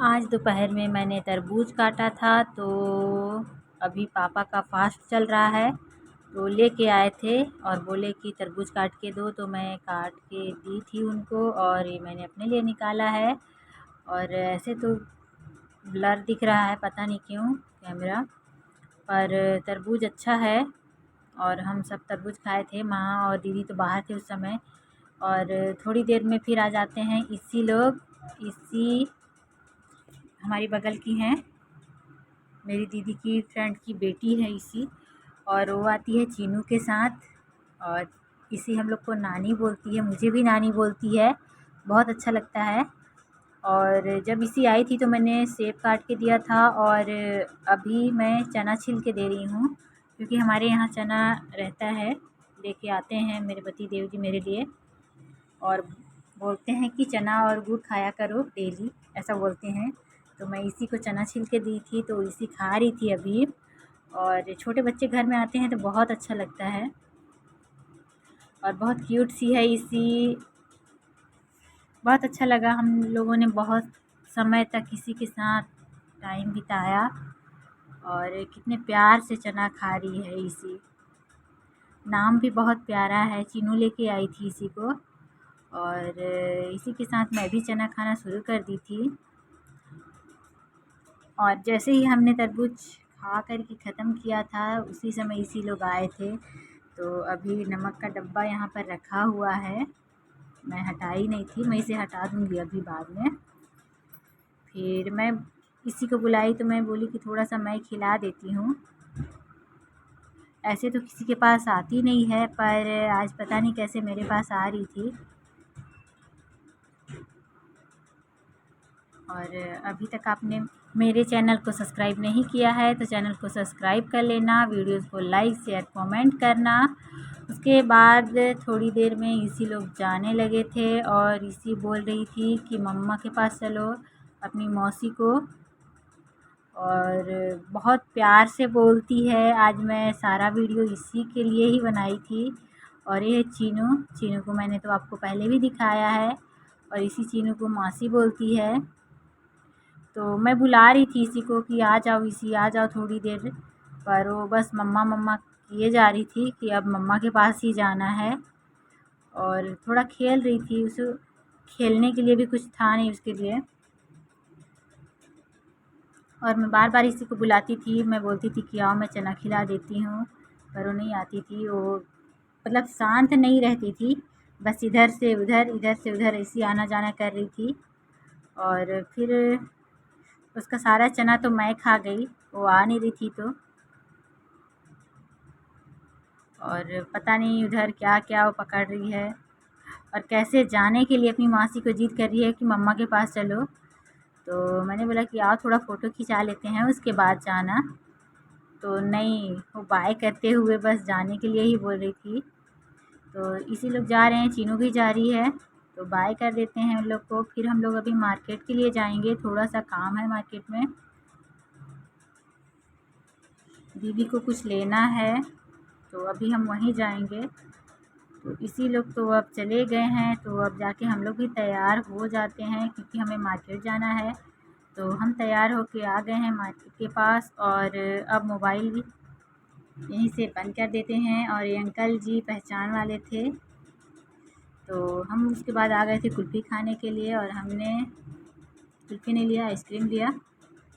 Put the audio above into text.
आज दोपहर में मैंने तरबूज काटा था। तो अभी पापा का फास्ट चल रहा है तो लेके आए थे और बोले कि तरबूज काट के दो, तो मैं काट के दी थी उनको और ये मैंने अपने लिए निकाला है। और ऐसे तो ब्लर दिख रहा है, पता नहीं क्यों कैमरा, पर तरबूज अच्छा है। और हम सब तरबूज खाए थे, माँ और दीदी तो बाहर थे उस समय। और थोड़ी देर में फिर आ जाते हैं इसी हमारी बगल की हैं, मेरी दीदी की फ्रेंड की बेटी है इसी, और वो आती है चीनू के साथ। और इसी हम लोग को नानी बोलती है, मुझे भी नानी बोलती है, बहुत अच्छा लगता है। और जब इसी आई थी तो मैंने सेब काट के दिया था और अभी मैं चना छील के दे रही हूँ, क्योंकि हमारे यहाँ चना रहता है, लेके आते हैं मेरे पति देव जी मेरे लिए। और बोलते हैं कि चना और गुड़ खाया करो डेली, ऐसा बोलते हैं। तो मैं इसी को चना छील के दी थी तो इसी खा रही थी अभी। और छोटे बच्चे घर में आते हैं तो बहुत अच्छा लगता है और बहुत क्यूट सी है इसी। बहुत अच्छा लगा, हम लोगों ने बहुत समय तक इसी के साथ टाइम बिताया और कितने प्यार से चना खा रही है इसी। नाम भी बहुत प्यारा है, चीनू लेके आई थी इसी को। और इसी के साथ मैं भी चना खाना शुरू कर दी थी। और जैसे ही हमने तरबूज खा कर के ख़त्म किया था उसी समय इसी लोग आए थे। तो अभी नमक का डब्बा यहाँ पर रखा हुआ है, मैं हटाई नहीं थी, मैं इसे हटा दूँगी अभी बाद में। फिर मैं इसी को बुलाई तो मैं बोली कि थोड़ा सा मैं खिला देती हूँ। ऐसे तो किसी के पास आती नहीं है, पर आज पता नहीं कैसे मेरे पास आ रही थी। और अभी तक आपने मेरे चैनल को सब्सक्राइब नहीं किया है तो चैनल को सब्सक्राइब कर लेना, वीडियोस को लाइक शेयर कमेंट करना। उसके बाद थोड़ी देर में इसी लोग जाने लगे थे और इसी बोल रही थी कि मम्मा के पास चलो, अपनी मौसी को। और बहुत प्यार से बोलती है। आज मैं सारा वीडियो इसी के लिए ही बनाई थी। और ये है चीनू, चीनू को मैंने तो आपको पहले भी दिखाया है और इसी चीनू को मौसी बोलती है। तो मैं बुला रही थी इसी को कि आ जाओ इसी, आ जाओ थोड़ी देर, पर वो बस मम्मा मम्मा किए जा रही थी कि अब मम्मा के पास ही जाना है। और थोड़ा खेल रही थी, उसे खेलने के लिए भी कुछ था नहीं उसके लिए। और मैं बार बार इसी को बुलाती थी, मैं बोलती थी कि आओ मैं चना खिला देती हूँ, पर वो नहीं आती थी। वो मतलब शांत नहीं रहती थी, बस इधर से उधर ऐसी आना जाना कर रही थी। और फिर उसका सारा चना तो मैं खा गई, वो आ नहीं रही थी तो। और पता नहीं उधर क्या क्या वो पकड़ रही है और कैसे जाने के लिए अपनी मौसी को जिद कर रही है कि मम्मा के पास चलो। तो मैंने बोला कि आओ थोड़ा फ़ोटो खिंचा लेते हैं उसके बाद जाना। तो नहीं, वो बाय करते हुए बस जाने के लिए ही बोल रही थी। तो इसी लोग जा रहे हैं, चीनू भी जा रही है, तो बाय कर देते हैं उन लोग को। फिर हम लोग अभी मार्केट के लिए जाएंगे, थोड़ा सा काम है मार्केट में, दीदी को कुछ लेना है, तो अभी हम वहीं जाएंगे। तो इसी लोग तो अब चले गए हैं, तो अब जाके हम लोग भी तैयार हो जाते हैं क्योंकि हमें मार्केट जाना है। तो हम तैयार होके आ गए हैं मार्केट के पास। और अब मोबाइल भी यहीं से बंद कर देते हैं। और ये अंकल जी पहचान वाले थे, तो हम उसके बाद आ गए थे कुल्फ़ी खाने के लिए। और हमने कुल्फ़ी नहीं लिया, आइसक्रीम लिया।